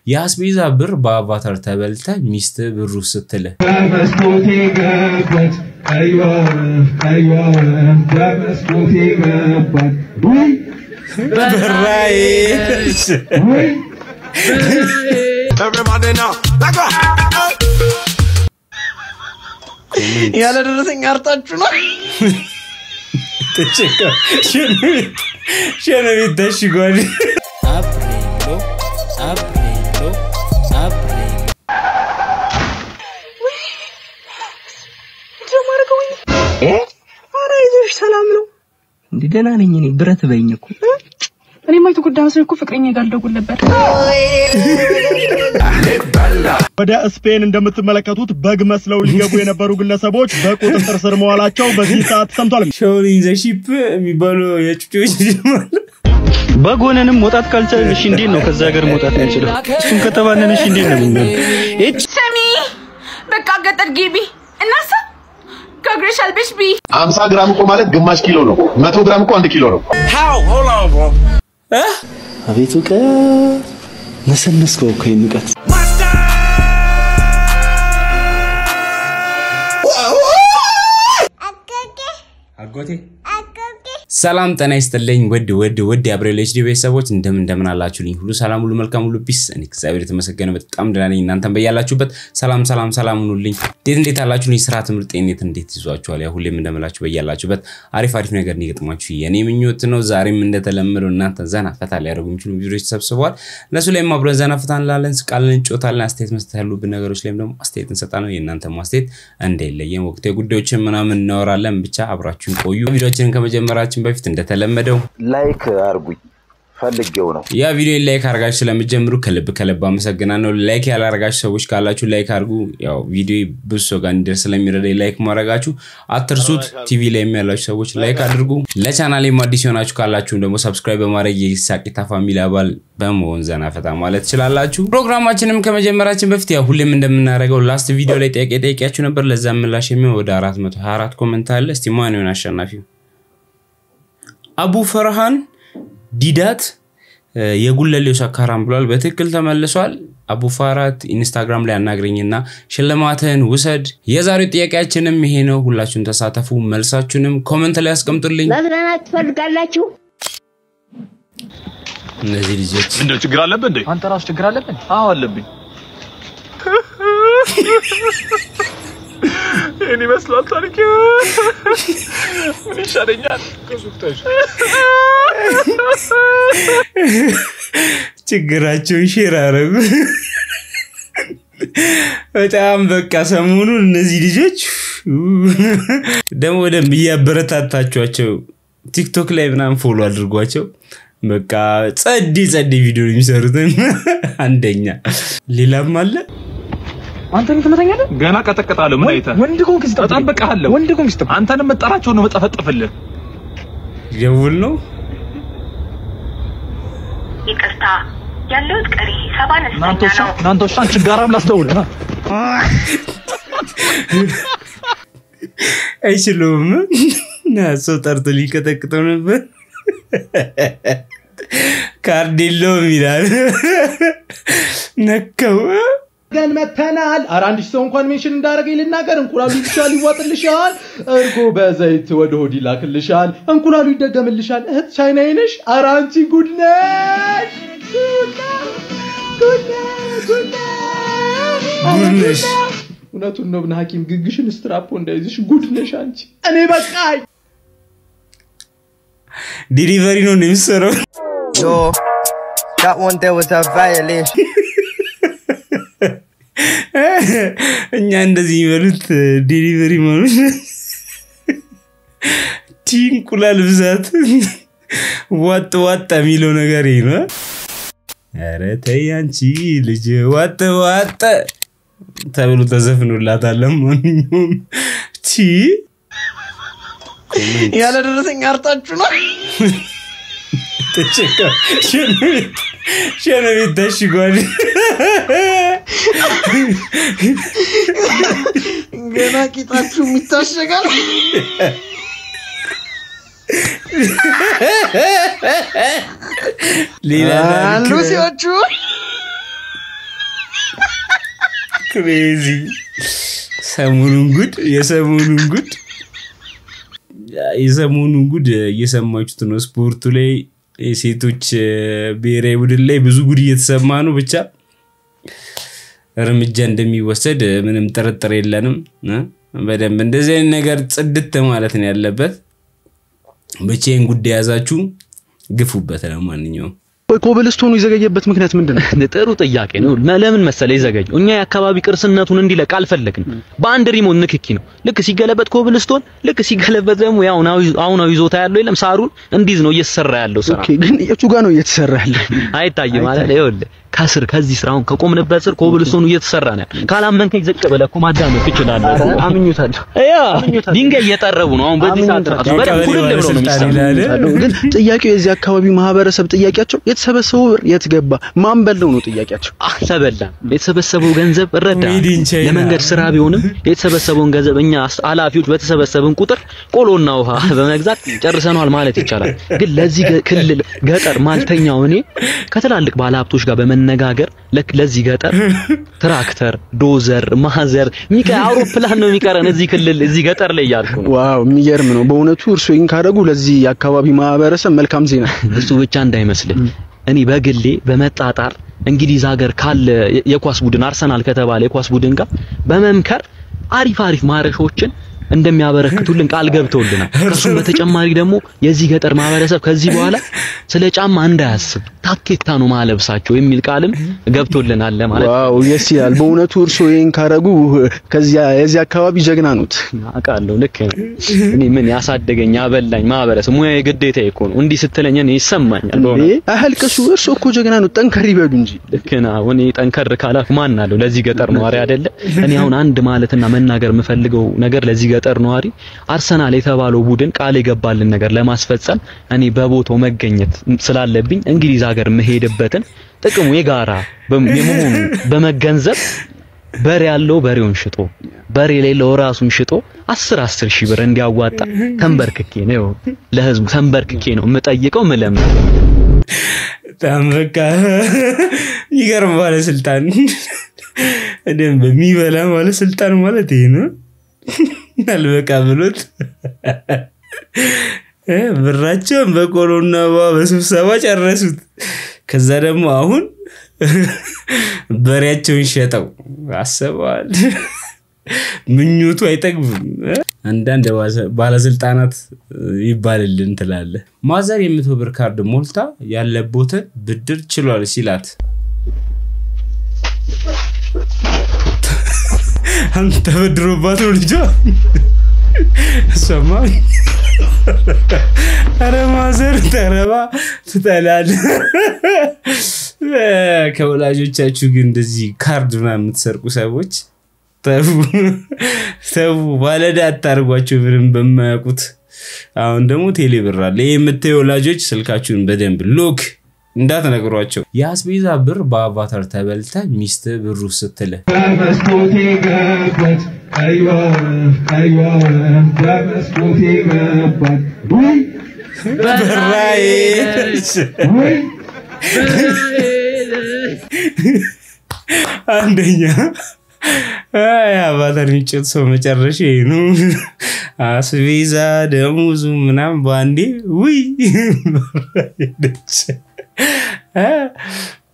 ያስቤዛ ብር በአቫታር ተበልተ ሚስት ብሩ ስትል በመስኮቴ ገባት አይዋ በመስኮቴ ገባት ወይ በራይ ወይ Everybody now, like ያለ ደረሰኝ አርታችሁ ነው ተቸካ ሸነቤት ተሽጓል አብሬሎ ጀማርኩኝ አረ ይዘሽ ሰላም ነው እንዴ ደህና ነኝ እኔ ብረት በይኝኩ እኔ ማይቱ ጉዳይ እኮ ፍቅረኛ ጋር ደውል ነበር ወደ ስፔን እንደምትመለከቱት በግ መስለው ሊገቡ የነበሩ ግለሰቦች በቁጥጥር ስር መዋላቸው በዚህ ሰዓት ሰምቷል ሾሪንግ ዘ ሺፕ የሚባሉ የጩጮች ጀማል በጎነንም ወጣት ካልቻልን እሺ እንዴት ነው ከዛ ሀገር መውጣት ያንችላል እሱን ከተባለን እሺ እንዴት ነው ሰሚ በቃ ገጠር ግቢ እናሳ ከግሬሻል ቢሽ ቢ 50 ግራም እኮ ማለት ግማሽ ኪሎ ነው 100 ግራም እኮ 1 ኪሎ ነው how hold on bro አቤቱ ነሰነስከው እኮ ይንቀት አጎቴ ሰላም ጤና ይስጥልኝ ወድ አብሬል ኤችዲ ቤተሰቦች እንደምን አላችሁልኝ ሁሉ ሰላም ሁሉ መልካም ሁሉ ፒስ እኔ እግዚአብሔር የተመሰገነ በጣም ደህና ነኝ እናንተም በያላችሁበት ሰላም ሁኑልኝ እንዴት አላችሁልኝ ስራ ትምርጥ እንዴት ይዟችኋል ያ ሁሌም እንደምላችሁ በያላችሁበት አሪፍ ነገር እንዲገጥማችሁ የኔ ምኞት ነው ዛሬም እንደተለመደው እናንተ ዘና ፈታ ሊያደርጉ የሚችሉ ቪዲዮዎች ተሰብስበዋል ለሱ ላይ ማብረን ዘና ፈታ እንላለን ስቃልን እንጮታለን አስተያየት መስጠት ያሉብን ነገሮች ላይም ደግሞ አስተያየት እንሰጣለን የእናንተ ማስተያየት እንደሌለየም ወቅታዊ ጉዳዮችን ምናምን እናወራለን ብቻ አብራችሁን ቆዩ ቪዲዮችን ከመጀመራችን በፊት እንደተለመደው ላይክ አርጉኝ ፈልጌው ነው ያ ቪዲዮ ላይክ አርጋችሁ ስለምትጀምሩ ከልብ አመሰግናለሁ ላይክ ያላረጋችሁ ሰዎች ካላችሁ ላይክ አርጉ ያው ቪዲዮ ብዙ ሰው ጋር እንዲደርስ ስለሚረዳኝ ላይክ ማድረጋችሁ አትርሱት ቲቪ ላይ የሚያላችሁ ሰዎች ላይክ አድርጉ ለቻናሌ አዲስ ሆናችሁ ካላችሁ ደግሞ ሰብስክራይብ በማድረግ የሳቂታ ፋሚሊ አባል በመሆን ዘና ፈታ ማለት ይችላልላችሁ ፕሮግራማችንም ከመጀመራችን በፊት ያው ሁሌም እንደምናደርገው ላስት ቪዲዮ ላይ ጠይቄያችሁ ነበር ለዛ ምላሽ የሚሆን ወደ 424 ኮሜንት አለ እስቲ ማን ይሆን አሸናፊው አቡ ፈርሃን ዲዳት የጉለሌው ሰካራም ብሏል በትክክል ተመልሷል አቡ ፈርሃት ኢንስታግራም ላይ አናግረኝና ሽልማትን ውሰድ የዛሬው ጥያቄያችንም ይሄ ነው ሁላችሁም ተሳተፉ መልሳችሁንም ኮሜንት ላይ አስቀምጡልኝ ማዝናናት ትፈልጋላችሁ እነዚህ ልጆች እንደ ችግር አለበት እንዴ አንተ ራስ ችግር አለበት አዎ አለብኝ እኔ መስሏል ታሪክ ምን ይሻለኛል ከሱክታሽ ችግራቸውን ሼር አረጉ በጣም በቃ ሰሞኑን እነዚህ ልጆች ደሞ ወደም ያበረታታቸዋቸው ቲክቶክ ላይ ምናምን ፎሎ አድርጓቸው በቃ ጸዲ ቪዲዮ የሚሰሩት አንደኛ ሌላም አለ አንተ ምን ትመታኛለህ ገና ቀጠቀጣለሁ ምን አይታ ወንድ ኮንክስት ተጣበቀሃለሁ ወንድ ኮንክስት አንተንም መጣራቸው ነው መጣፈጥፍልህ ይውል ነው ይቅርታ ያለው ቀሪ ሂሳብ አነስተኛ ነው ናንቶሻ ችጋራም ላስደውልና አይችሉም ናሶ ጠርቶ ሊከተክተው ነበር ካርዲሎ ሚላል ነከው ገን መተናል አራንዲሽ ሰው እንኳን ሜንሽን እንዳረገኝ ልናገር እንቁላሉ ይቻል ይዋጥልሻል እርጎ በዘይት ወደ ሆዲ ላክልሻል እንቁላሉ ይደገምልሻል እህት ቻይናዬ ነሽ አራንቺ ጉድነሽ ጉድነሽ እውነቱን ነው ብና ሐኪም ግግሽን ስትራፖ እንዳይዝሽ ጉድነሽ አንቺ እኔ በቃኝ ዲሊቨሪ ነው የሚሰራው ዮ that one there was a violation እኛ እንደዚህ ይበሉት ዲሊቨሪ ማለት ቲንኩላል ብዛት ዋጥ የሚለው ነገር ነው አረ ተይ አንቺ ልጅ ዋጥ ተብሎ ተዘፍኖላታል ማንኛውም ቲ ያለ ደረሰኝ አርታችሁ ነው ተቸካ ሸነቤት ተሽጓል ገና ቂጣችሁ የሚታሸጋል ሌላ ሉሲዎቹ crazy ሰሞኑን ጉድ እየሰማችሁት ነው ስፖርቱ ላይ የሴቶች ብሔራዊ ቡድን ላይ ብዙ ጉድ እየተሰማ ነው ብቻ እርምጃ እንደሚወሰድ ምንም ጥርጥር የለንም በደንብ እንደዚህ አይነት ነገር ጽድት ማለት ነው ያለበት በቼን ጉዳይ ያዛችሁ ግፉበት ለማንኛውም ኮብልስቶኑ ይዘገየበት ምክንያት ምንድነው? ጥሩ ጥያቄ ነው። ለምን መሰለ ይዘገየው? እኛ የአካባቢ ቅርስነቱን እንዲለቅ አልፈለግን። በአንድ ሪሞት ንክኪ ነው። ልክ ሲገለበት ኮብልስቶን ልክ ሲገለበት ደግሞ ያው አሁን ይዞታ ያለው የለም ሳሩን እንዲዝ ነው እየተሰራ ያለው ስራ። ኦኬ ግን የቱ ጋር ነው እየተሰራ ያለው? አይታየም ማለት ይኸውልህ ከስር ከዚህ ስራውን ከቆምንበት ስር ኮብልስቶኑ እየተሰራ ነው። ካላመንከኝ ዝቅ ብለህ እኮ ማዳመጥ ትችላለህ። አምኙታለሁ። ድንጋይ እየጠረቡ ነው አሁን በዚህ ሰዓት ራሱ በደንብ ሁሉ ብሎ ነው የሚሰራው። ግን ጥያቄው የዚህ አካባቢ ማህበረሰብ ጥያቄያቸው የተሰበሰበው ብር የት ገባ ማን በለው ነው ጥያቄያቸው። ተበላ የተሰበሰበው ገንዘብ ረዳ ለመንገድ ስራ ቢሆንም የተሰበሰበውን ገንዘብ እኛ አላፊዎች በተሰበሰብን ቁጥር ቆሎና ውሃ በመግዛት ጨርሰናል ማለት ይቻላል። ግን ለዚህ ክልል ገጠር ማልተኛው እኔ ከትላልቅ ባለሀብቶች ጋር በመነጋገር ለዚህ ገጠር ትራክተር ዶዘር ማዘር አውሮፕላን ነው የሚቀረን እዚህ ክልል እዚህ ገጠር ላይ ያልኩ ነው። ዋው የሚገርም ነው በእውነቱ እርሶን ካደረጉ ለዚህ አካባቢ ማህበረሰብ መልካም ዜና እሱ ብቻ እንዳይመስል እኔ በግሌ በመጣጣር እንግሊዝ ሀገር ካለ የኳስ ቡድን አርሰናል ከተባለ የኳስ ቡድን ጋር በመምከር አሪፍ ማረሾችን እንደሚያበረክቱልን ቃል ገብተውልናል። ከሱም በተጨማሪ ደግሞ የዚህ ገጠር ማህበረሰብ ከዚህ በኋላ ስለ ጫማ እንዳያስብ ታኬታ ነው ማለብሳቸው የሚል ቃልም ገብቶልናል ለማለት ነው። ዋው ደስ ይላል በእውነቱ እርሶ ይሄን ካረጉ ከዚያ የዚህ አካባቢ ጀግና ነዎት። አውቃለሁ ልክ ነው። እኔ ምን ያሳደገኝ ያበላኝ ማህበረሰብ ሙያ ግዴታዬ እኮ ነው። እንዲህ ስትለኝ እኔ ይሰማኛል። አህልቅሱ እርሶ እኮ ጀግና ነዎት ጠንከር ይበሉ እንጂ። ልክ ነው። እኔ ጠንከር ካላፍ ማን አለው ለዚህ ገጠር ነዋሪ አይደለ? እኔ አሁን አንድ ማለትና መናገር የምፈልገው ነገር ለዚህ ገጠር ነዋሪ አርሰናል የተባለው ቡድን ቃል የገባልን ነገር ለማስፈጸም እኔ በቦታው መገኘት ስላለብኝ እንግሊዝ ሀገር መሄድበትን ጥቅሙ የጋራ የመሆኑ በመገንዘብ በሬ ያለው በሬውን ሽጦ በሬ የሌለው ራሱን ሽጦ 10 ሺህ ብር እንዲያዋጣ ተንበርክኬ ነው ለህዝቡ ተንበርክኬ ነው የምጠይቀው ምለም ታምበቃ ይገርም ባለስልጣን እንደም በሚበላ ባለስልጣን ማለት ይሄ ነው አልበቃ ብሎት ብራቸውን በቆሎና በስብሰባ ጨረሱት ከዛ ደግሞ አሁን በሬያቸውን ሸጠው አሰባል ምኞቱ አይጠግብም አንዳንድ ባለስልጣናት ይባልልን ትላለ ማዘር የ100 ብር ካርድ ሞልታ ያለቦትን ብድር ችሏል ሲላት አንተ በድሮባት ልጅ ሰማ አረ ማዘር ተረባ ትጠላል ከወላጆቻችሁ ግን እንደዚህ ካርድ ምናምን የምትሰርቁ ሰዎች ተው ባለዳ አታርጓቸው ምንም በማያውቁት አሁን ደግሞ ቴሌብር አለ የምትዩ ወላጆች ስልካችሁን በደንብ ሎክ እንዳትነግሯቸው ያስቤዛ ብር በአቫታር ተበልታ ሚስት ብሩ ስትለ በመስኮቴ ገባት አይዋ በመስኮቴ ገባት ወይ በራዬ ወይ አንደኛ አቫታር የሚጨት ሰው መጨረሻ ነው አስቤዛ ደሞዙ ምናምን ባንዴ ውይ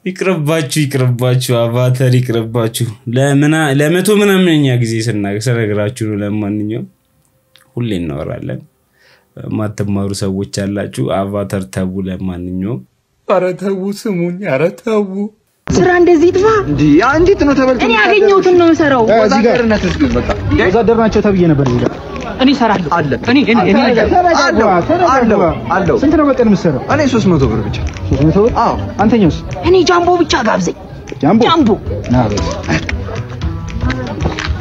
ይቅርባችሁ አቫታር ይቅርባችሁ ለመቶ ምናምንኛ ጊዜ ሰነግራችሁ ነው ለማንኛውም ሁሌ እናወራለን ማተማሩ ሰዎች አላችሁ አቫታር ተቡ ለማንኛውም ኧረ ተው ስሙኝ ኧረ ተው ስራ እንደዚህ ጥፋ እንዴ እንዴት ነው ተበልቶ እኔ ያገኘሁትን ነው የምሰራው ወዛደርነት ግን በቃ ወዛደር ናቸው ተብዬ ነበር ይላል እኔ እሰራለሁ እኔ አለው ስንት ነው በቀን የምትሰራው እኔ 300 ብር ብቻ 300 ብር አዎ አንተኛውስ እኔ ጃምቦ ብቻ ጋብዘኝ ጃምቦ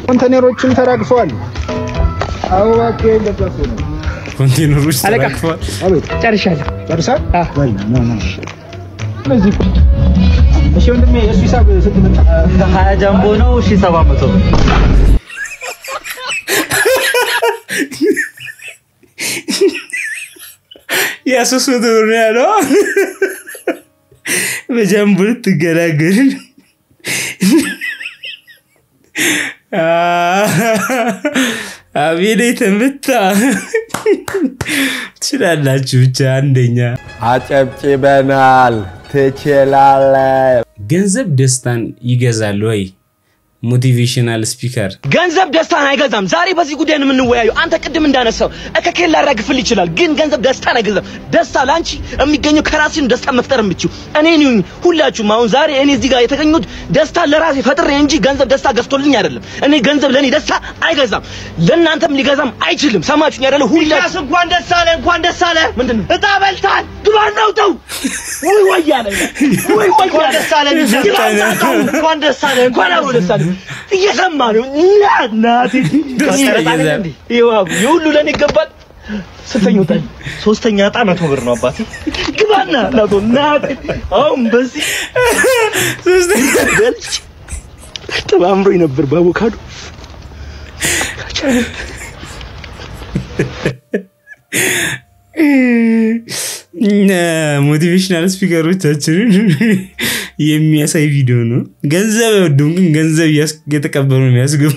ኮንቴነሮችን ተራግፈዋል አዋቄ ለዛፍ ነው ኮንቴነሮች ተራግፈዋል አቤት ጨርሻለሁ ወይ ነው ለዚህ እሺ ወንድሜ እሱ ሂሳብ ስትመጣ 20 ጃምቦ ነው 700 ብር ያ 300 ብር ያለው በጃምቦ ትገላገል ካቤኔ ተመታ ትችላላችሁ ብቻ አንደኛ አጨብጭበናል ትችላለህ ገንዘብ ደስታን ይገዛል ወይ ሞቲቬሽናል ስፒከር ገንዘብ ደስታን አይገዛም ዛሬ በዚህ ጉዳይ ነው የምንወያየው አንተ ቅድም እንዳነሳው እከከል ላራግፍል ይችላል ግን ገንዘብ ደስታን አይገዛም ደስታ ላንቺ የሚገኘው ከራስን ደስታ መፍጠር የምትችው እኔ ነኝ ሁላችሁም አሁን ዛሬ እኔ እዚህ ጋር የተገኙት ደስታ ለራሴ ፈጥሬ እንጂ ገንዘብ ደስታ ገዝቶልኝ አይደለም እኔ ገንዘብ ለኔ ደስታ አይገዛም ለእናንተም ሊገዛም አይችልም ሰማችሁኝ አይደለ ሁላችሁ እንኳን ደስ አለ ምንድነው እጣ በልታል ግባን ነው ተው ወይ ያለ ወይ ደስ አለ እንኳን ደስ አለ እንኳን አብሮ ደስ አለ እየሰማ ነው እናቴ ይሁሉ ለኔ ይገባል ስተኛውታል ሶስተኛ ዕጣ 100 ብር ነው አባቴ ግባና እናቴ አሁን በዚህ ሶስተኛ ደልች ተባምሮ ነበር በአቮካዶ ሞቲቬሽናል ስፒከሮቻችን የሚያሳይ ቪዲዮ ነው ገንዘብ ወዱም ግን ገንዘብ የተቀበሉ ነው ያስገቡ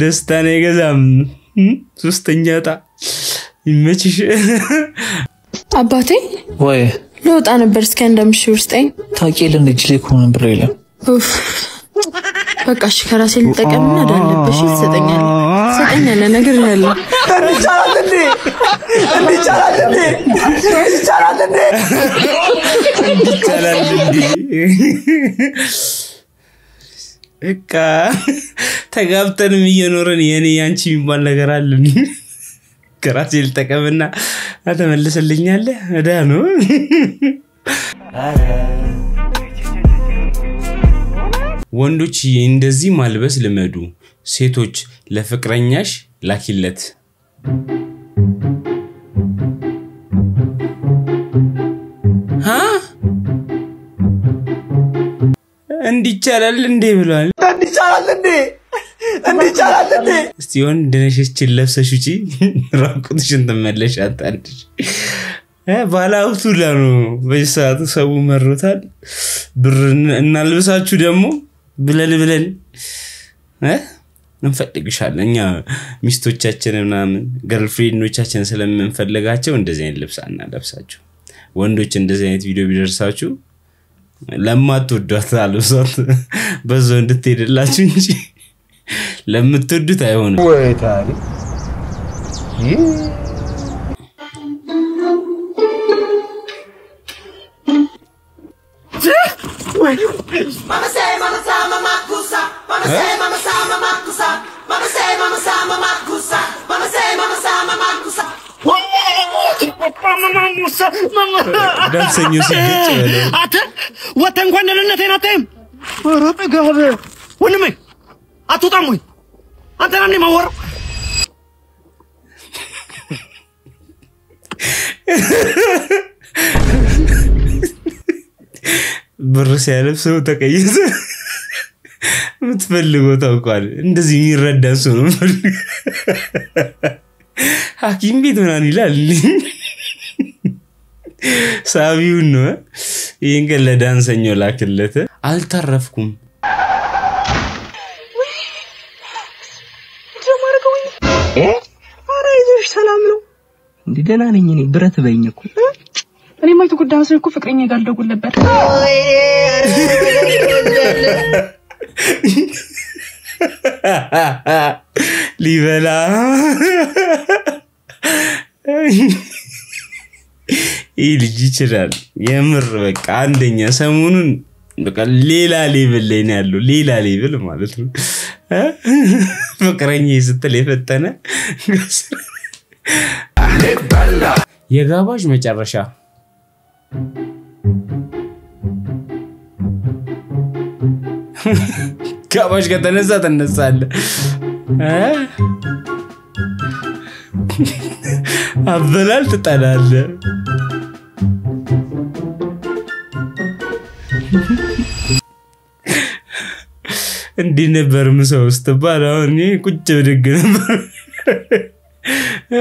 ደስታን አይገዛም ሶስተኛ ዕጣ ይመችሽ አባቴ ወይ ለውጣ ነበር እስከ እንደምሽ ውስጠኝ ታቂልን ልጅ ላይ ኮን ብር የለም በቃ እሺ ከራሴ ልጠቀምና ዳለብሽ ሰጠኛለ ነገር ያለው እንዲቻላል እካ ተጋብተንም እየኖረን የኔ ያንቺ የሚባል ነገር አለ ከራሴ ልጠቀምና አተመለሰልኛለ አዳ ነው ወንዶች እንደዚህ ማልበስ ልመዱ ሴቶች ለፍቅረኛሽ ላኪለት እንዲቻላል እንዴ ብሏል እንዲቻላል እንዴ እስቲ ወንድ ነሽች ለብሰሽ ውጪ ራቁትሽን ተመለሽ አጣንሽ ባላውቱ ለኑ በሰዓቱ ሰው መሮታል ብር እናልብሳችሁ ደግሞ ብለን እንፈልግሻለን እኛ ሚስቶቻችንና ገርልፍሬንዶቻችን ስለምንፈልጋቸው እንደዚህ አይነት ልብስ አናለብሳችሁ ወንዶች እንደዚህ አይነት ቪዲዮ ቢደርሳችሁ ለማትወዷት አልብሳት በዛው እንድትሄድላችሁ እንጂ ለምትወዱት አይሆንም ወይ ታሪክ Mama say mama sa mama kusa mama say mama sa mama kusa mama say mama sa mama kusa mama say mama sa mama kusa ዳንሰኞ ሲገጭ ያለው አተ ወተን እንኳን ለነቴና ተም ወራጠ ጋር ወንሜ አትወጣም ወይ አንተ ነህ ማወራ ብር ሲያለብሰው ተቀየሰ ምትፈልገው ታውቃል እንደዚህ የሚረዳ ሰው ነው ሐኪም ቤት ምናምን ይላል ሳቢው ነው ይሄን ለዳንሰኞ ላክለት አልተረፍኩም አረ ይዞሽ ሰላም ነው እንዴ ደና ነኝ እኔ ብረት በይኝ እኮ እኔ ማይቱ ጉዳይ መስል እኮ ፍቅረኛ ጋር ደውል ነበር ሊበላ ልጅ ይችላል የምር በቃ አንደኛ ሰሞኑን በቃ ሌላ ሌቭል ላይ ነው ያለው ሌላ ሌቭል ማለት ነው ፍቅረኛ ስትል የፈጠነ የጋባዥ መጨረሻ ጋባዥ ከተነሳ ተነሳለ አበላል ትጣላለ እንዴ ነበር ምሰው ስትባል አሁን እኔ ቁጭ ብድግ ነበር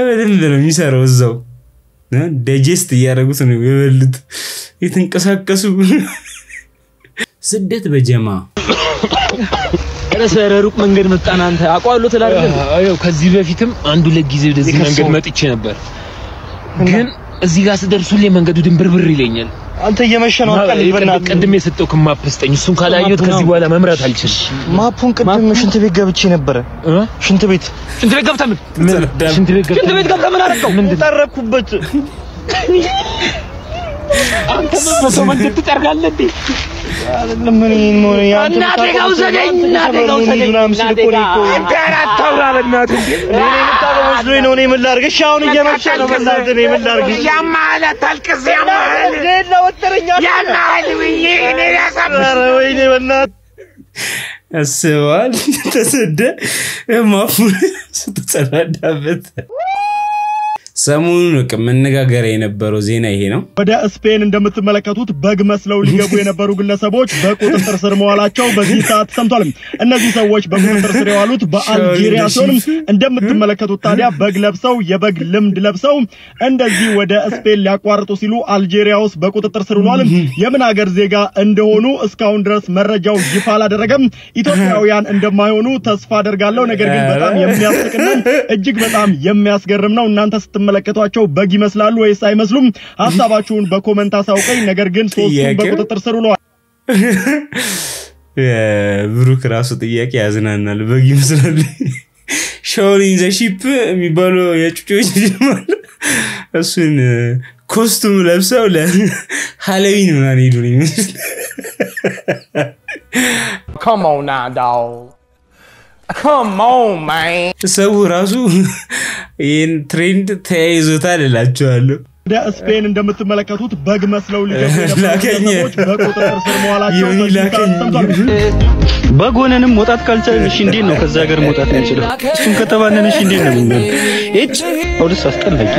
በደንብ ነው የሚሰራው እዛው ዳይጀስት እያደረጉት ነው የበሉት የተንቀሳቀሱ ስደት በጀማ ረሰረሩቅ መንገድ መጣና አንተ አቋሉ ተላርገን አው ከዚህ በፊትም አንዱ ለጊዜ ወደዚህ መንገድ መጥቼ ነበር ግን እዚህ ጋር ስደርሱልኝ መንገዱ ድንብርብር ይለኛል አንተ እየመሸ ነው አቀልል በእናትህ ቅድም የሰጠው ከማፕ ስጠኝ እሱን ካላየሁት ከዚህ በኋላ መምራት አልችልም ማፑን ቅድም ሽንት ቤት ገብቼ ነበር ሽንት ቤት ገብተህ ሽንት ቤት ገብተህ ምን አደረከው ጠረኩበት አንተ በሰው መንገድ ትጠርጋለህ እንዴ ለምን ነው ያንተ እናቴጋው ዘደኝ ነው እኔ ምን ላድርግ እሺ አሁን እየመሸ ነው በእናትህ እኔ ምን ላድርግ ያማለ ታልቅስ ያማለ ለወተረኛ ያማለ እኔ ያሳብረ ወይኔ በእናትህ አስዋል ተሰደ ማፉ ስትጸዳዳበት ሰሞኑን መነጋገሪያ የነበረው ዜና ይሄ ነው ወደ ስፔን እንደምትመለከቱት በግ መስለው ሊገቡ የነበሩ ግለሰቦች በቁጥጥር ስር መዋላቸው በዚህ ሰዓት ሰምቷል እነዚህ ሰዎች በቁጥጥር ስር የዋሉት በአልጄሪያ ሲሆን እንደምትመለከቱት ታዲያ በግ ለብሰው የበግ ልምድ ለብሰው እንደዚህ ወደ ስፔን ሊያቋርጡ ሲሉ አልጄሪያ ውስጥ በቁጥጥር ስር ውለዋል የምን ሀገር ዜጋ እንደሆኑ እስካሁን ድረስ መረጃው ይፋ አላደረገም ኢትዮጵያውያን እንደማይሆኑ ተስፋ አደርጋለሁ ነገር ግን በጣም የሚያስቅና እጅግ በጣም የሚያስገርም ነው እናንተ መለከቷቸው በግ ይመስላሉ ወይስ አይመስሉም ሐሳባችሁን በኮሜንት አሳውቁኝ ነገር ግን ሶስቱም በቁጥጥር ስር ውለዋል ብሩክ ራሱ ጥያቄ ያዝናናል በግ ይመስላል ሾሪንግ ዘ ሺፕ የሚባለው የጩጮች ጀማል እሱን ኮስቱም ለብሰው ለሃሎዊን ምናምን ይዱኝ Come on now dog Come on man ሰው ራሱ ይሄን ትሬንድ ተያይዞታል እላቸዋለሁ ወደ ስፔን እንደምትመለከቱት በግ መስለው ሊገቡ የነበሩ በቁጥጥር ስር መዋላቸው በጎነንም መውጣት ካልቻልን እሺ እንዴት ነው ከዛ ሀገር መውጣት እንችላለን እሱን ከተባነን እሺ እንዴት ነው ምን እጭ አውርስ አስቀላቂ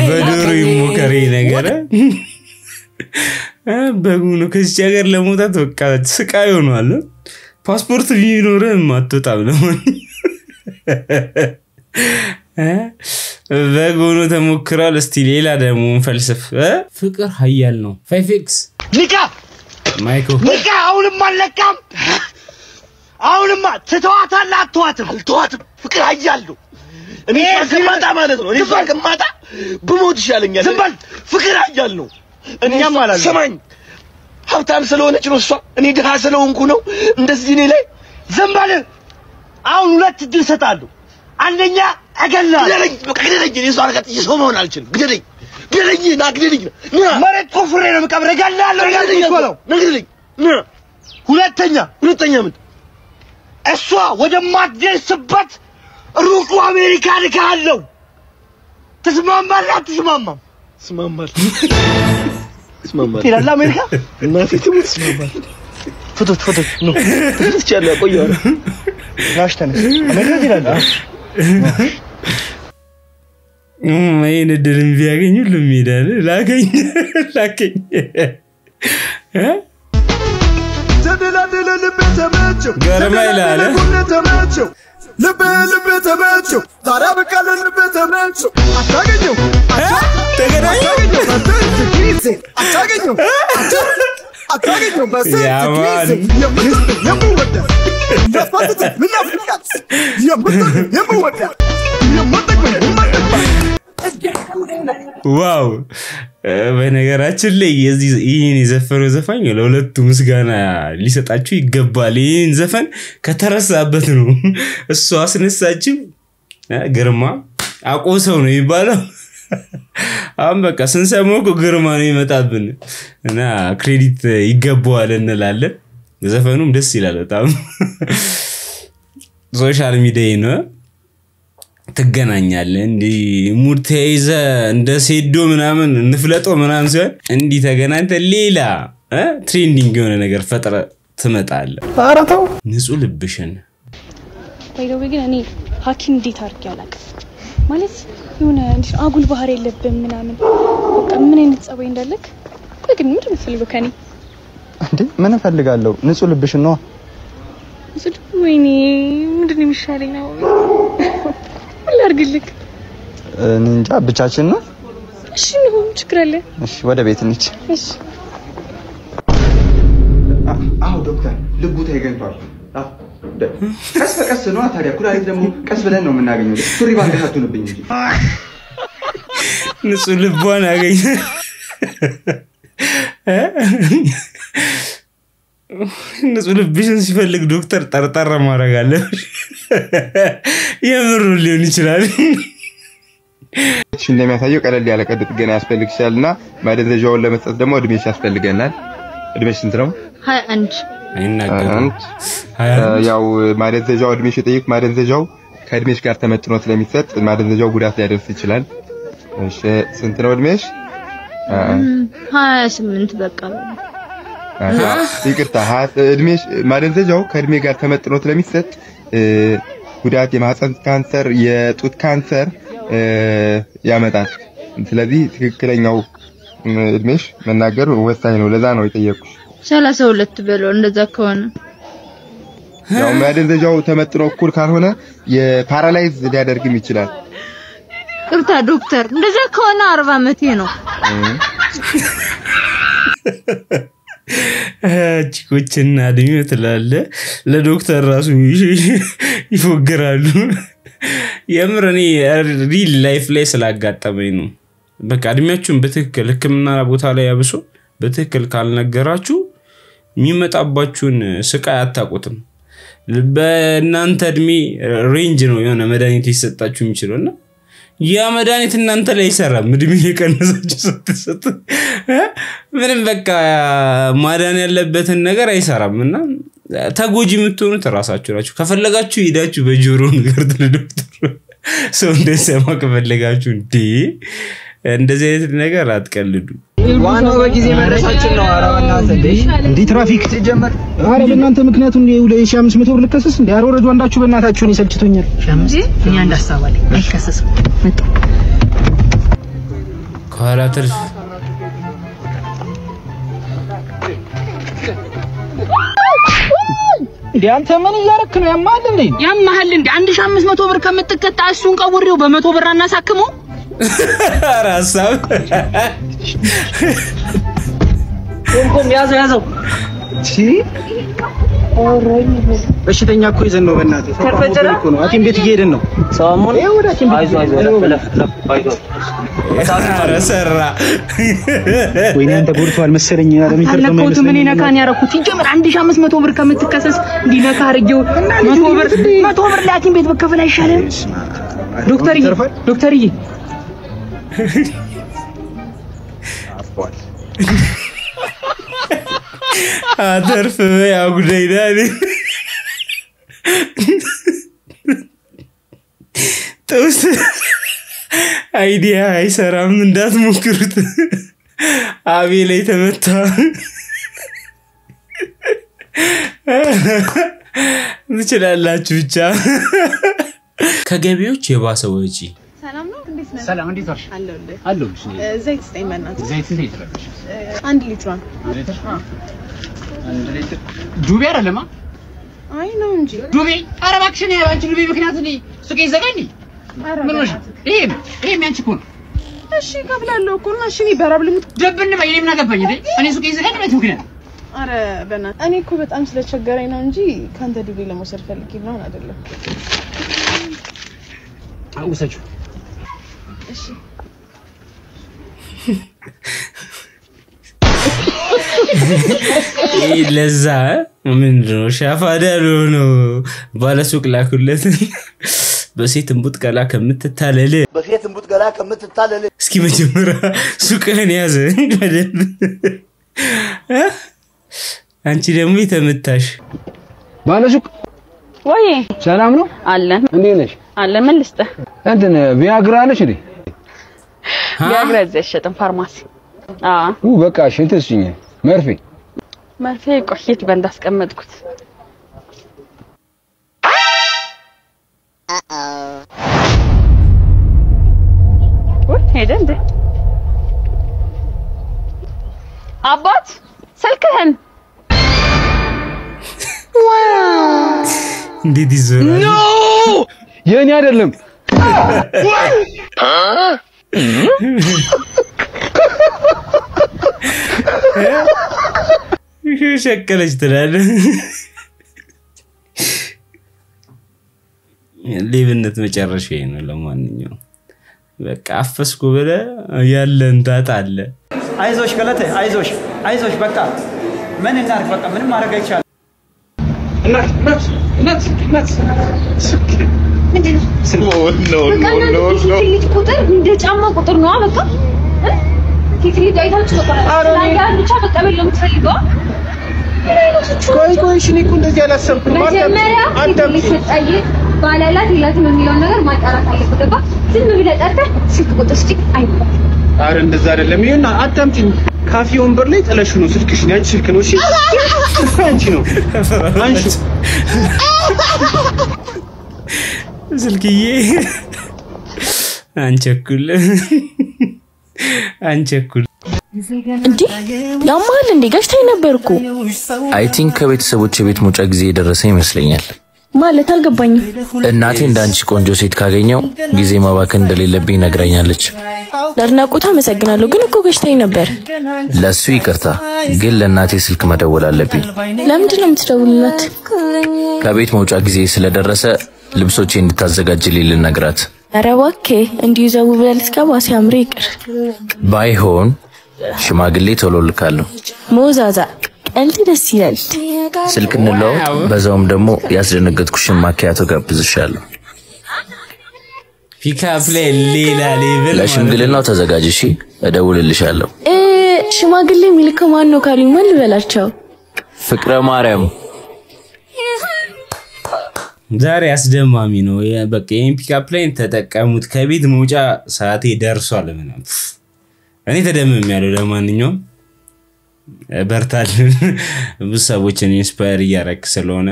በዶሮ ይሞከረ ነገር በጉ ነው ከዚህ ሀገር ለመውጣት በቃ ስቃይ ሆኗል ፓስፖርት ቢኖርም አትወጣም ነው በጎኑ ተሞክሯል እስቲ ሌላ ደግሞ እንፈልስፍ ፍቅር ኃያል ነው 5x ሊካ ማይኮ ሊካ አሁንም አልለካም አሁንማ ትተዋታለህ አልተዋትም ፍቅር ኃያል ነው እኔ ከማጣ ማለት ነው እኔ ከማጣ ብሞት ይሻለኛል ዝም በል ፍቅር ኃያል ነው እኛም ማለት ሰማኝ ሀብታም ስለሆነች ነው እሷ እኔ ድሃ ስለሆንኩ ነው እንደዚህ እኔ ላይ ዝም በል አሁን ሁለት እድል ሰጣለሁ አንደኛ አገላለሁ ግደለኝ እኔ ሷር ጋር ጥይት መሆን አልችልም ግደለኝ ና ግደለኝ መሬት ቆፍሬ ነው መቀብረ ገላለሁ ግደለኝ ሁለተኛ ምን እሷ ወደ ማትደርስበት ሩቁ አሜሪካ ልካለሁ ተስማማለህ ስማማል ይላል አሜሪካ እናቴ ትሙት ስማማል ፎቶ ነው ትቻለ ቆየው ናሽ ተነስ አሜሪካ ይላል ማይን ድርም ቢያገኙ ለሚዳል ላከኝ ተደላደለ ልብ ተመቸው ገርማ ይላል ልብ ተመቸው ታዲያ በቃ ልብ ተመቸው አታገኘው አታገኘው በሰት የምወዳ ዋው በነገራችን ላይ ይሄን የዘፈነው ዘፋኝ ለሁለቱ ምስጋና ሊሰጣችሁ ይገባል ይሄን ዘፈን ከተረሳበት ነው እሱ አስነሳችው ግርማ አቆሰው ነው ይባላል አሁን በቃ ስንሰማው ግርማ ነው ይመጣብን እና ክሬዲት ይገባዋል እንላለን ዘፈኑም ደስ ይላል በጣም ሶሻል ሚዲያ ነው ትገናኛለህ እንዲ ሙድ ተይዘ እንደ ሴዶ ምናምን እንፍለጦ ምናምን ሲሆን እንዲ ተገናኝተ ሌላ ትሬንዲንግ የሆነ ነገር ፈጥረ ትመጣለህ አራታው ንጹህ ልብሽን ታይደው ግን እኔ ሐኪም እንዴት አርግ ያላቀ ማለት የሆነ እንዲህ አጉል ባህር የለብም ምናምን በቃ ምን አይነት ጸባይ እንዳለክ ቆይ ግን ምንድን ነው የምትፈልገው ከኔ እንዴ ምን እፈልጋለሁ ንጹህ ልብሽን ነው ወይኔ ምንድን ነው የሚሻለኝ ነው አላርግልክ እንጃ ብቻችን ነው እሺ ነው ችግር አለ እሺ ወደ ቤት እንሂድ እሺ አዎ ዶክተር ልቡ ተይገንቷል ቀስ በቀስ ነው ታዲያ ኩላሊት ደግሞ ቀስ ብለን ነው የምናገኘው ሱሪ ባንገታቱንብኝ እንጂ ንጹህ ልቧን አገኘ ንጹህ ልብሽን ሲፈልግ ዶክተር ጠርጠር ማድረግ አለብሽ የምሩ ሊሆን ይችላል እሺ እንደሚያሳየው ቀለል ያለ ቀዶ ጥገና ያስፈልግሻልና ማደንዘዣውን ለመስጠት ደግሞ እድሜሽ ያስፈልገናል እድሜሽ ስንት ነው 21 አይናገርም ያው ማደንዘዣው እድሜሽ ጠይቅ ማደንዘዣው ከእድሜሽ ጋር ተመጥኖ ስለሚሰጥ ማደንዘዣው ጉዳት ሊያደርስ ይችላል እሺ ስንት ነው እድሜሽ 28 በቃ ይቅርታ እድሜሽ ማደንዘዣው ከእድሜ ጋር ተመጥኖ ስለሚሰጥ ጉዳት የማህፀን ካንሰር የጡት ካንሰር ያመጣል ስለዚህ ትክክለኛው እድሜሽ መናገር ወሳኝ ነው ለዛ ነው የጠየቁሽ 32 በለው እንደዛ ከሆነ ያው ማደንዘዣው ተመጥኖ እኩል ካልሆነ የፓራላይዝ ሊያደርግም ይችላል ቅርታ ዶክተር እንደዛ ከሆነ 40 ዓመቴ ነው ቺኮችና እድሜው ትላለ ለዶክተር ራሱ ይፎግራሉ የምርኔ ሪል ላይፍ ላይ ስላጋጠመኝ ነው በቃ እድሜያችሁን በትክክል ህክምና ቦታ ላይ ያብሶ በትክክል ካልነገራችሁ የሚመጣባችሁን ስቃይ አታውቁትም በእናንተ እድሜ ሬንጅ ነው የሆነ መድኃኒት ይሰጣችሁ የሚችለውና ያ መድኃኒት እናንተ ላይ ይሰራል እድሜ የቀነሳችሁ ስትሰጥ ምንም በቃ ማዳን ያለበትን ነገር አይሰራምና ተጎጂ የምትሆኑት ራሳችሁ ናችሁ ከፈለጋችሁ ሄዳችሁ በጆሮ ንገሩት ለዶክተር ሰው እንደሰማ ከፈለጋችሁ እንደዚህ አይነት ነገር አትቀልዱ ዋናው በጊዜ መድረሳችን ነው አራባናት እንዴ ትራፊክ ሲጀመር አረ በእናንተ ምክንያቱ እንዴ 2500 ብር ልከሰስ እንዴ አረ ወረዱ አንዳችሁ በእናታችሁን ይሰልችቶኛል 5 እኛ እንዳስተባለ አይከሰስም መጣ ካራተር እንዴ አንተ ምን እያረክ ነው ያማል እንዴ 1500 ብር ከምትቀጣ እሱን ቀውሬው በ100 ብር አናሳክመው ራሳው ቆም ያዘው እሺ በሽተኛ እኮ ይዘን ነው በእናትህ ተፈጨረ እኮ ነው ሐኪም ቤት እየሄድን ነው ሰሞኑን አይዞ ረሰራ ወይኔ አንተ ጎርቷል መሰለኝ ለሚከርተው ነው ምን ይነካን ያረኩት ይጀምር 1500 ብር ከምትከሰስ እንዲነካ አርጌው 100 ብር ለሐኪም ቤት በከፈል አይሻልም ዶክተርዬ አፍቋል አተርፍ ያው ጉዳይዳኒ ተውስ አይዲያ አይሰራም እንዳትሞክሩት አቤ ላይ ተመታ ምችላላችሁ ብቻ ከገቢዎች የባሰ ወጪ ሰላም ነው እንዴት ነህ ሰላም እንዴት ነሽ አለሁልሽ ዘይት ስጠኝ በእናትህ ዘይት እንዴት ረበሽ 1 ሊትሯን 1 ሊትር ዱቤ አይደለም አይ ነው እንጂ ዱቤ ኧረ እባክሽ ነው አንቺ ዱቤ ምክንያት ነው ሱቄ ይዘጋኝ ምን ነው ይሄ ያንቺ እኮ ነው እሺ ከፍላለሁ እኮ እና እሺ በራብ ልሙት ደብን በይ ምን አገባኝ እንዴ እኔ ሱቄ ይዘጋኝ ማለት ምክንያት አረ በእናትህ እኔ እኮ በጣም ስለቸገረኝ ነው እንጂ ካንተ ዱቤ ለመውሰድ ፈልጌ ነው አይደለም አውሰቹ እሺ ለዛ ምንድነው ሻፋዳ ነው ባለሱቅ ላኩለት በሴት እንቡጥ ገላ ከምትታለል እስኪ መጀመሪያ ሱቅህን ያዘ አንቺ ደግሞ የተመታሽ ባለሱቅ ወይ ሰላም ነው አለን እንዴት ነሽ አለን ምን ልስጥህ እንትን ቪያግራ አለሽ እንዴ ቪያግራ ዘሸጥን ፋርማሲ በቃ እሺ እንትስኝ መርፌ ቆየት በእንዳ አስቀመጥኩት ወይ ሄደ እንዴ አባት ስልክህን እንዴት ይዞራል ኖ የኔ አይደለም ሸቀለች ትላለህ ሌብነት መጨረሻዬ ነው ለማንኛውም በቃ አፈስኩ ብለ ያለን ታጣለ አይዞሽ ገለቴ አይዞሽ በቃ ምን እናርግ በቃ ምንም ማድረግ አይቻልም እናት ልጅ ቁጥር እንደ ጫማ ቁጥር ነው በቃ ልጅ አይታችሁ ተቆራረጠ ያን ብቻ በቃ በለው የምትፈልገው ቆይ እሺ እኮ እንደዚህ አላሰብኩም አንተ ባላላት ይላትም የሚለው ነገር ማጣራት አለበት ገባ ዝም ብለህ ጠርተህ ስልክ ቁጥር ስጪ አይባል አረ እንደዛ አይደለም ይሄና አታምጪኝ ካፌ ወንበር ላይ ጥለሽ ነው ስልክሽ ያንቺ ስልክ ነው እሺ አንቺ ነው አንቺ ስልክዬ አንቸኩል እንዴ ያማል እንዴ ጋሽታይ ነበርኩ አይ ቲንክ ከቤተሰቦቼ ቤት መውጫ ጊዜ የደረሰ ይመስለኛል ማለት አልገባኝም እናቴ እንዳንቺ ቆንጆ ሴት ካገኘው ጊዜ ማባከን እንደሌለብኝ ነግራኛለች ለአድናቆቷ አመሰግናለሁ ግን እኮ ጋሽታይ ነበር ለሱ ይቅርታ ግን ለእናቴ ስልክ መደወል አለብኝ ለምንድን ነው የምትደውልላት ከቤት መውጫ ጊዜ ስለደረሰ ልብሶቼ እንድታዘጋጅልኝ ልነግራት ኧረ እባክህ እንዲሁ ዘው ብለህ ልትገባ ሲያምር ይቅር ባይሆን ሽማግሌ ቶሎ ልካለሁ ሞዛዛ ቀልድ ደስ ይላል ስልክ እንለዋወጥ በዛውም ደግሞ ያስደነገጥኩሽን ማኪያቶ ጋብዝሻለሁ ፒካፕ ላይ ሌላ ሌቭል ለሽምግልናው ተዘጋጅ እሺ እደውልልሻለሁ ሽማግሌ የሚልከው ማን ነው ካሉኝ ማን ልበላቸው ፍቅረ ማርያም ዛሬ አስደማሚ ነው በቃ ይሄን ፒካፕ ላይ ተጠቀሙት ከቤት መውጫ ሰዓቴ ደርሷል ምናምን እኔ ተደምም ያለው ለማንኛውም በርታልን ብዙ ሰዎችን ኢንስፓየር እያረክ ስለሆነ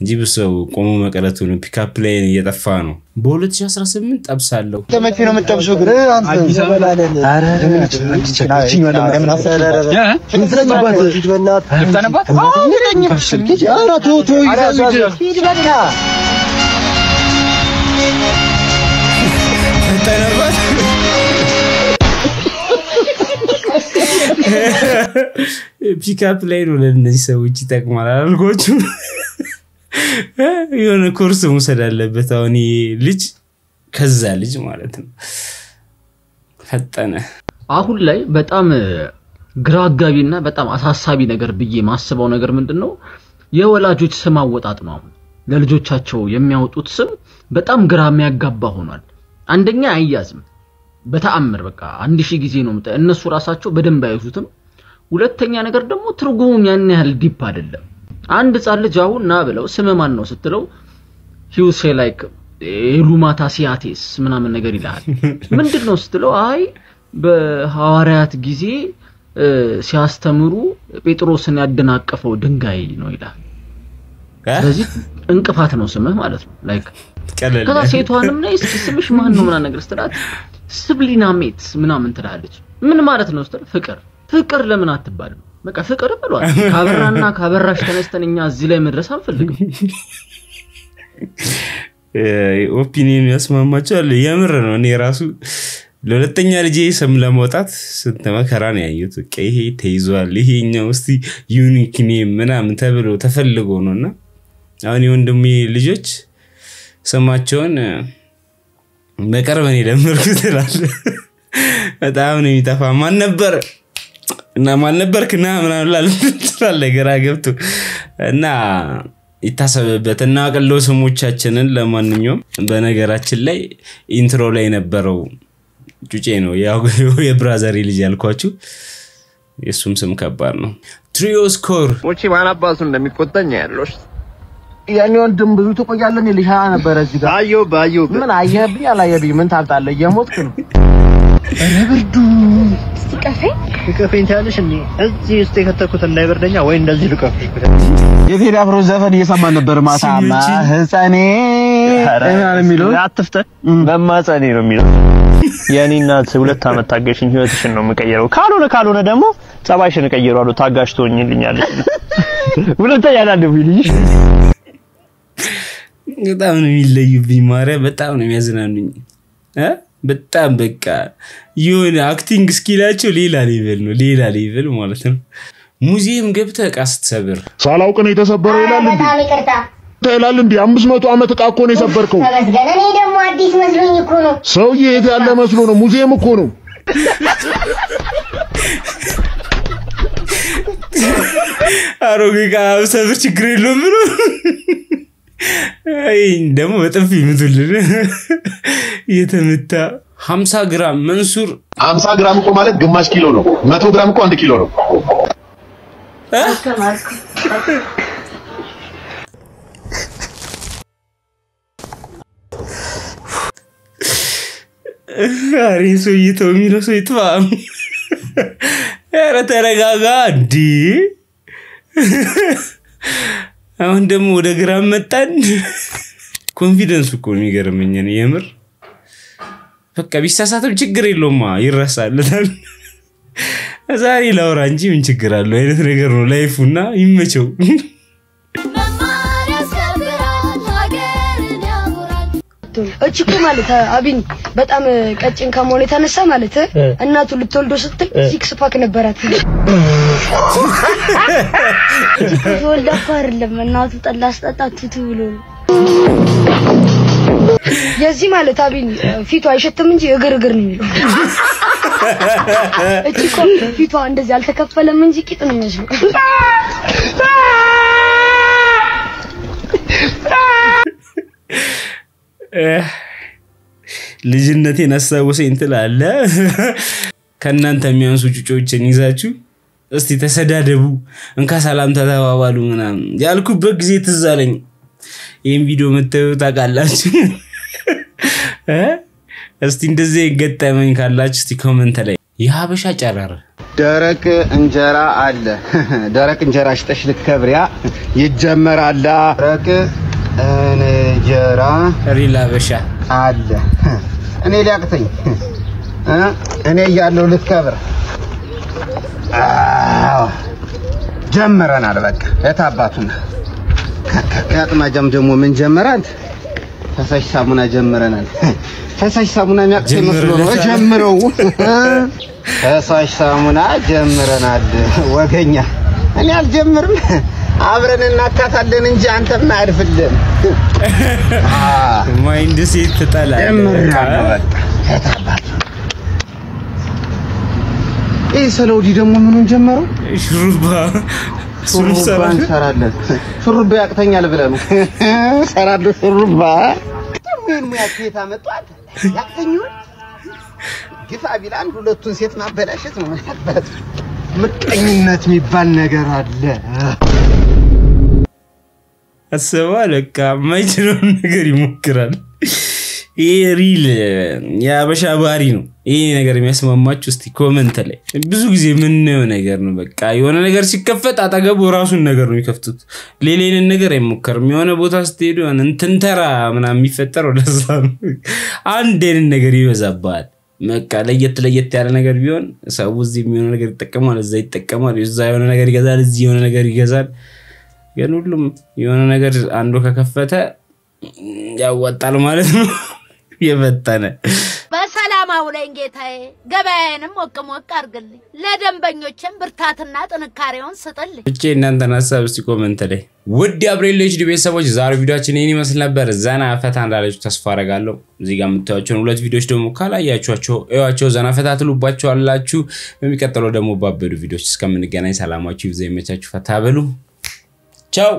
እንጂ ብዙው ቆሞ መቀረቱ ነው ፒካፕ ላይ እየጠፋ ነው በ2018 ጠብሳለሁ ተመቼ ነው የምጠብሰው ግን አንተ ዘበላለን አረ አንቺ ወለ ምን አሰራራ እንስለኝባት ይድበናት ልታነባት አውልኝ ልጅ አራ ቶቶ ይዛልጅ ይድበና ተነባት ፒካፕ ላይ ነው ለነዚህ ሰዎች ይጠቅማል አልጎቹ የሆነ ኮርስ መውሰድ አለበት አሁን ልጅ ከዛ ልጅ ማለት ነው ፈጠነ አሁን ላይ በጣም ግራጋቢና በጣም አሳሳቢ ነገር ብዬ ማስበው ነገር ምንድነው የወላጆች ስም አወጣጥ ነው ለልጆቻቸው የሚያወጡት ስም በጣም ግራ የሚያጋባ ሆኗል አንደኛ አያዝም በተአምር በቃ 1000 ጊዜ ነው እነሱ ራሳቸው በደንብ አይዙትም ሁለተኛ ነገር ደግሞ ትርጉሙም ያን ያህል ዲፕ አይደለም አንድ ጻል ልጅ አሁን ና ብለው ስም ማን ነው ስትለው ሂው ሴ ላይክ ኤሉማታ ሲያቴስ ምናምን ነገር ይላል ምንድነው ስትለው አይ በሐዋርያት ጊዜ ሲያስተምሩ ጴጥሮስን ያደናቀፈው ድንጋይ ነው ይላል ስለዚህ እንቅፋት ነው ስምህ ማለት ነው ላይክ ከዛ ሴቷንም ነይ እስኪ ስምሽ ማን ነው ምናምን ነገር ስትላት ስብሊናሜት ምናምን ትላለች ምን ማለት ነው ስትል ፍቅር ለምን አትባልም በቃ ፍቅር ብሏል ካበራና ካበራሽ ተነስተንኛ እዚህ ላይ መድረስ አንፈልግም ኦፒኒየን ያስማማቻል የምር ነው እኔ ራሱ ለሁለተኛ ልጄ ስም ለማውጣት ስትመከራ ነው ያዩት ይሄ ተይዟል ይሄኛው እስቲ ዩኒክ ኔም ምናምን ተብሎ ተፈልጎ ነውና አሁን የወንድሜ ልጆች ስማቸውን በቀርበኔ ለምርኩት ይላል በጣም ነው የሚጠፋ ማን ነበር እና ማን ነበርክና ምናምን ላል ገራ ገብቶ እና ይታሰበበትና ቀለው ስሞቻችንን ለማንኛውም በነገራችን ላይ ኢንትሮ ላይ ነበረው ጁጬ ነው ያው የብራዘሪ ልጅ ያልኳችሁ የሱም ስም ከባድ ነው ትሪዮ ስኮር ወጪ ማናባሱ እንደሚቆጣኝ ያለሽ ያኔ ወንድም ብዙ ተቆያለን ልጅ ነበር እዚህ ጋር አዮ ምን አየብኝ አላየብኝ ምን ታልታለ የሞትክ ነው ረብርዱ ከፈኝ ታለሽ እንዴ እዚህ ውስጥ የከተኩት እንዳይበርደኛ ወይ እንደዚህ ልቀፍሽ የቴዲ አፍሮ ዘፈን እየሰማን ነበር ማታማ ህፃኔ እማን የሚለው አትፍተ በማጻኔ ነው የሚለው የኔ እናት 2 አመት ታገሽኝ ህይወትሽን ነው የምቀየረው ካልሆነ ደግሞ ጸባይሽን ቀይሯሉ ታጋሽ ትሆኝልኛለሽ ሁለተኛ ያላደብልሽ በጣም ነው የሚለዩብኝ ማርያም በጣም ነው የሚያዝናኑኝ በጣም በቃ የሆነ አክቲንግ ስኪላቸው ሌላ ሌቭል ነው ሌላ ሌቭል ማለት ነው ሙዚየም ገብተህ ዕቃ ስትሰብር ሳላውቅ ነው የተሰበረው ይላል እንዴ? በጣም ይቅርታ ይላል እንዴ? 500 ዓመት ዕቃ እኮ ነው የሰበርከው። ተመስገን። እኔ ደግሞ አዲስ መስሎኝ እኮ ነው። ሰውዬ የት ያለ መስሎ ነው? ሙዚየም እኮ ነው። አሮጌ ዕቃ ሰብር ችግር የለውም ብሎ አይ ደግሞ በጥፊ ምትልን የተመታ 50 ግራም መንሱር 50 ግራም እኮ ማለት ግማሽ ኪሎ ነው። 100 ግራም እኮ 1 ኪሎ ነው። አሬ ሰውዬው የሚለው ሰው ይጥፋ። ኧረ ተረጋጋ እንዴ! አሁን ደግሞ ወደ ግራም መጣን። ኮንፊደንስ እኮ የሚገርመኝ ነው የምር። በቃ ቢሳሳትም ችግር የለውም ይረሳልታል። ዛሬ ላውራ እንጂ ምን ችግር አለው አይነት ነገር ነው ላይፉና ይመቸው። እቺ ማለት አቢን በጣም ቀጭን ከመሆኑ የተነሳ ማለት እናቱ ልትወልዶ ስትል ሲክስ ፓክ ነበራት። ወልዳ አይደለም እናቱ ጠላ አስጠጣችቱ ብሎ የዚህ ማለት አቢን ፊቷ አይሸትም እንጂ እግር ነው የሚለው። እቺ ፊቷ እንደዚህ አልተከፈለም እንጂ ቂጥ ነው የሚመስለው። ልጅነቴን አሳወሰኝ ትላለ። ከናንተ የሚያንሱ ጩጮችን ይዛችሁ እስቲ ተሰዳደቡ እንካ ሰላም ተባባሉ ምናምን ያልኩበት ጊዜ ትዝ አለኝ። ይሄን ቪዲዮ መተው ታውቃላችሁ? እስቲ እንደዚህ ገጠመኝ ካላችሁ እስቲ ኮሜንት ላይ የሀበሻ ጨራር ደረቅ እንጀራ አለ። ደረቅ እንጀራ ሽጠሽ ልትከብሪያ ይጀመራል። ደረቅ እንጀራ ሪላ ሀበሻ አለ። እኔ ሊያቅተኝ እኔ ያለው ልትከብር ጀመረናል። በቃ የታባቱና ከአጥማጃም ደግሞ ምን ጀመራል? ፈሳሽ ሳሙና ጀመረናል። ፈሳሽ ሳሙና የሚያቅተኝ መስሎ ነው ጀምረው። ፈሳሽ ሳሙና ጀመረናል። ወገኛ እኔ አልጀምርም። አብረን እናካታለን እንጂ አንተም አያድፍልም። ማይንድ ሴት ተጣላለ። ሰለውዲ ደግሞ ምኑን ጀመረው? ሹሩባ እንሰራለን። ሹሩባ ያቅተኛል ብለህ ነው? እሰራለሁ ሹሩባ። ምን ሙያት አመጣው? ያቅተኛል። ግፋ ቢላን ሁለቱን ሴት ማበላሸት ነው ማለት። ምቀኝነት የሚባል ነገር አለ። አሰባለካ ማይችለው ነገር ይሞክራል። ይሄ ሪል የሀበሻ ባህሪ ነው። ይሄ ነገር የሚያስማማችሁ እስቲ ኮሜንት ላይ። ብዙ ጊዜ ምን ነው ነገር ነው በቃ የሆነ ነገር ሲከፈት አጠገቡ ራሱን ነገር ነው የሚከፍቱት። ሌላን ነገር አይሞከርም። የሆነ ቦታ ስትሄዱ እንትንተራ ምናምን የሚፈጠረው ለዛ ነው። አንድ አይነት ነገር ይበዛባል። በቃ ለየት ያለ ነገር ቢሆን ሰው እዚህ የሚሆነ ነገር ይጠቀማል፣ እዛ ይጠቀማል፣ እዛ የሆነ ነገር ይገዛል፣ እዚህ የሆነ ነገር ይገዛል። ግን ሁሉም የሆነ ነገር አንዱ ከከፈተ ያወጣል ማለት ነው። የበተነ በሰላም አውለኝ ጌታዬ። ገበያዬንም ሞቅ አርግልኝ። ለደንበኞችም ብርታትና ጥንካሬውን ስጥልኝ። እቺ እናንተን ሐሳብ እስቲ ኮሜንት ላይ። ውድ አብሬል ኤችዲ ቤተሰቦች ዛሬ ቪዲዮአችን ይሄን ይመስል ነበር። ዘና ፈታ እንዳላችሁ ተስፋ አደርጋለሁ። እዚህ ጋር የምታዩዋቸውን ሁለት ቪዲዮዎች ደግሞ ካላያችኋቸው እዩዋቸው፣ ዘና ፈታ ትሉባቸው አላችሁ። በሚቀጥለው ደግሞ ባበዱ ቪዲዮዎች እስከምንገናኝ ሰላማችሁ ይብዛ፣ ይመቻችሁ፣ ፈታ በሉ። ቻው።